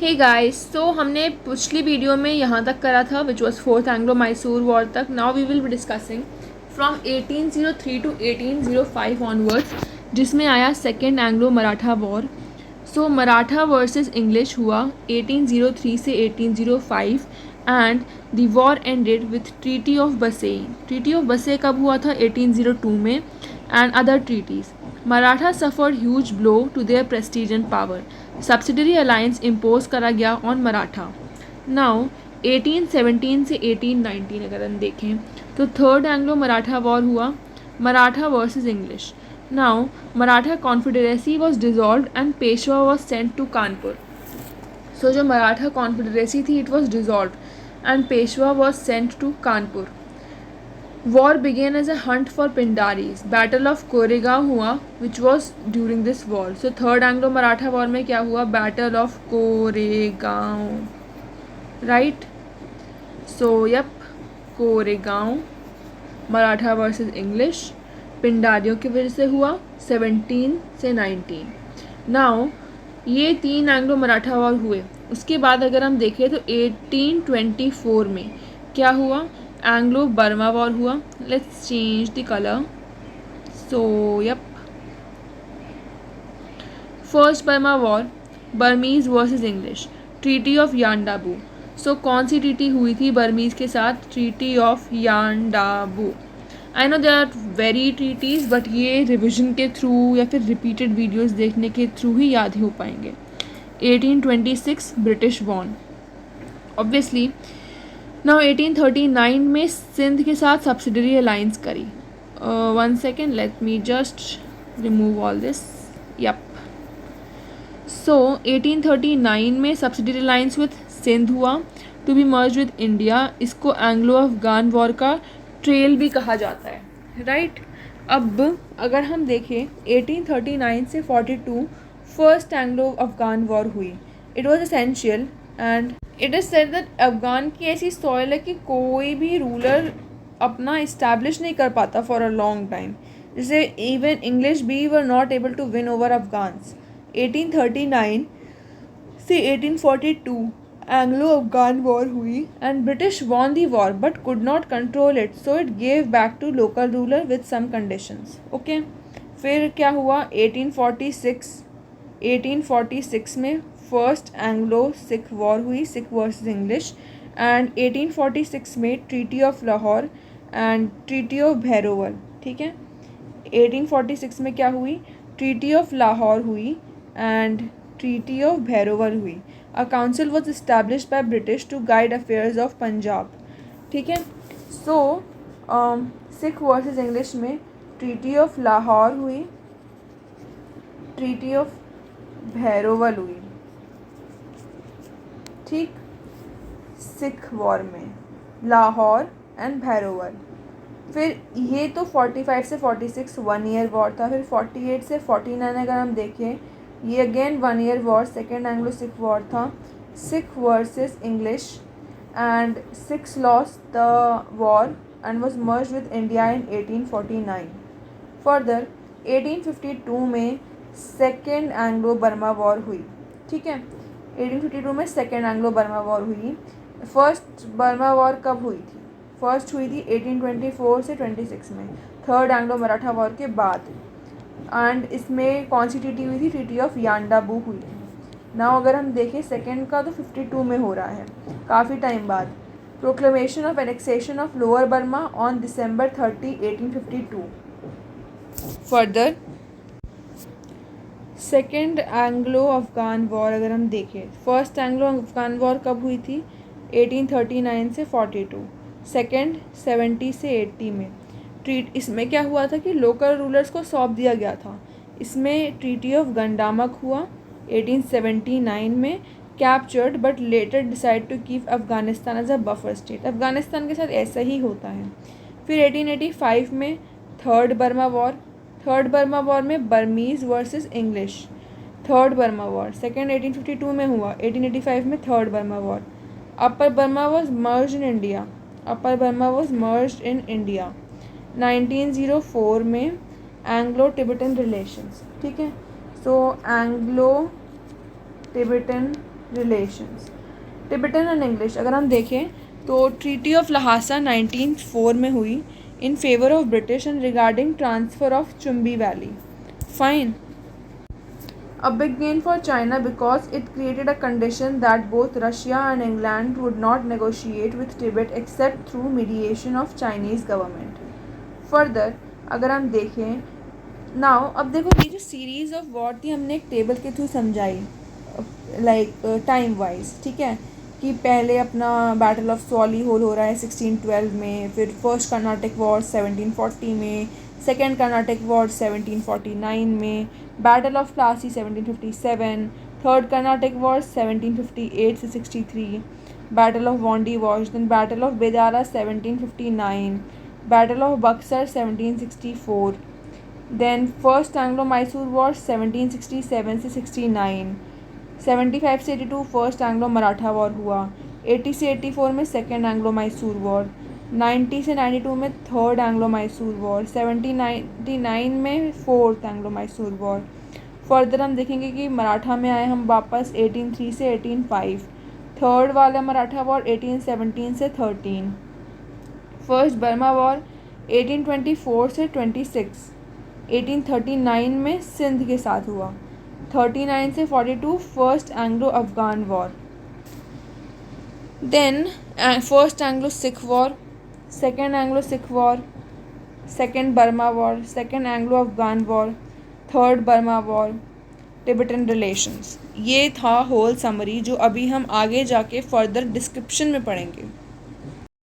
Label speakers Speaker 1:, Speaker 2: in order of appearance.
Speaker 1: Hey guys, तो हमने पिछली वीडियो में यहाँ तक करा था which was fourth Anglo Mysore war तक. Now we will be discussing from 1803 to 1805 onwards, जिसमें आया second Anglo Maratha war. So Maratha versus English हुआ 1803 से 1805 and the war ended with treaty of Bassein. Treaty of Bassein कब हुआ था? 1802 में. And other treaties. Maratha suffered huge blow to their prestige and power. Subsidiary alliance impose करा गया ऑन मराठा. नाउ 1817 से 1819 अगर हम देखें तो थर्ड एंग्लो मराठा वॉर हुआ, Maratha versus English. Now Maratha confederacy was dissolve and Peshwa was sent to Kanpur. So जो मराठा कॉन्फेडरेसी थी it was dissolve and Peshwa was sent to Kanpur. War began as a hunt for Pindaris. Battle of Koregaon हुआ which was during this war. So third Anglo-Maratha war में क्या हुआ? Battle of Koregaon, right? So yep, Koregaon, Maratha versus English, पिंडारियों की वजह से हुआ 17 से 19. नाउ ये तीन एंग्लो मराठा वॉर हुए. उसके बाद अगर हम देखें तो 1824 में क्या हुआ? एंग्लो बर्मा वॉर हुआ. Let's change the colour. So yup, first Burma war, Burmese versus English, treaty of Yandabo. सो कौन सी ट्रीटी हुई थी बर्मीज के साथ? Treaty of Yandabo. I know there are very treaties but ये रिविजन के थ्रू या फिर रिपीटेड वीडियोस देखने के थ्रू ही याद ही हो पाएंगे. 1826 ब्रिटिश वॉन ऑब्वियसली. नाउ 1839 में सिंध के साथ सब्सिडरी अलायंस करी. 1 second, let me just remove all this. Yup. So 1839 में सब्सिडरी अलायंस विथ सिंध हुआ to be merge with India. इसको एंग्लो अफगान वॉर का ट्रेल भी कहा जाता है, राइट? अब अगर हम देखें 1839 से 42 फर्स्ट एंग्लो अफगान वॉर हुई. It was essential and it is said that Afghan की ऐसी सॉइल है कि कोई भी रूलर अपना इस्टेब्लिश नहीं कर पाता फॉर अ लॉन्ग टाइम. जैसे इवन इंग्लिश भी were not able to win over Afghans. 1839 से 1842 एंग्लो अफगान वॉर हुई and British won the war but could not control it, so it gave back to local ruler with some conditions. Okay. फिर क्या हुआ? 1846 में first Anglo Sikh war हुई, Sikh versus English. And 1846 में treaty of Lahore and treaty of Bhairowal. ठीक है. 1846 में क्या हुई? ट्रीटी ऑफ लाहौर हुई एंड ट्रीटी ऑफ भैरोवल हुई. A council was established by British to guide affairs of Punjab. ठीक है. सो सिख वर्सेस इंग्लिश में ट्रीटी ऑफ लाहौर हुई, ट्रीटी ऑफ भैरोवल हुई. ठीक. सिख वॉर में लाहौर एंड भैरोवल. फिर ये तो 45 से 46 1 ईयर वॉर था. फिर 48 से 49 अगर हम देखें ये again 1 year war, second Anglo Sikh war था. Sikh versus English and Sikhs lost the war and was merged with India in 1849. Further 1852 में सेकेंड एंग्लो बर्मा वॉर हुई. ठीक है. 1852 में सेकेंड एंग्लो बर्मा वॉर हुई. फर्स्ट बर्मा वॉर कब हुई थी? फर्स्ट हुई थी 1824 से 26 में, थर्ड एंग्लो मराठा वॉर के बाद. एंड इसमें कौन सी ट्रीटी हुई थी? ट्रीटी ऑफ यांडाबू हुई थी. नाउ अगर हम देखें सेकेंड का तो 52 में हो रहा है, काफ़ी टाइम बाद. Proclamation of annexation of lower Burma on December 30, 1852. Further second Anglo Afghan war अगर हम देखें, फर्स्ट एंग्लो अफगान वॉर कब हुई थी? 1839 से 42. सेकेंड 70 से 80 में. इसमें क्या हुआ था कि लोकल रूलर्स को सौंप दिया गया था. इसमें ट्रीटी ऑफ गंडामक हुआ 1879 में, captured but later decide to keep Afghanistan as a buffer state. Afghanistan के साथ ऐसा ही होता है. फिर 1885 में third Burma war. Third Burma war में Burmese versus English. Third Burma war second 1852 में हुआ. 1885 में third Burma war. Upper Burma was merged in India. Upper Burma was merged in India. 1904 में एंग्लो टिबेटन रिलेशंस. ठीक है. So Anglo Tibetan relations. Tibetan and English अगर हम देखें तो ट्रीटी ऑफ लहासा 1904 में हुई in favour of British and regarding transfer of Chumbi valley. Fine. A big gain for China because it created a condition that both Russia and England would not negotiate with Tibet except through mediation of Chinese government. Further, अगर हम देखें now, अब देखो ये जो series of war थी हमने एक टेबल के थ्रू समझाई, लाइक टाइम वाइज, ठीक है, कि पहले अपना बैटल ऑफ सॉलीहोल हो रहा है 1612 में, फिर फर्स्ट कर्नाटक वॉर 1740 में, सेकेंड कर्नाटक वॉर 1749 में, battle of Plassey 1757, third Carnatic war 1758 से 63, battle of Wandiwash, then battle of Bedara 1759, battle of Buxar 1764, then first Anglo Mysore war 1767 से 69, 75 से 82 फर्स्ट एंग्लो मराठा वॉर हुआ, 80 से 84 में सेकेंड एंग्लो मैसूर वॉर, 90 से 92 में थर्ड एंग्लो मैसूर वॉर, 99 में fourth Anglo Mysore war. Further हम देखेंगे कि मराठा में आए हम वापस 1803 से 1805, थर्ड वाला मराठा वॉर 1817 से 13, फर्स्ट बर्मा वॉर 1824 से 26, 1839 में सिंध के साथ हुआ, 39 से 42 first Anglo Afghan war, then first Anglo Sikh war, second Anglo Sikh war, second Burma war, second Anglo Afghan war, third Burma war, Tibetan relations. ये था होल समरी जो अभी हम आगे जाके फर्दर डिस्क्रिप्शन में पढ़ेंगे।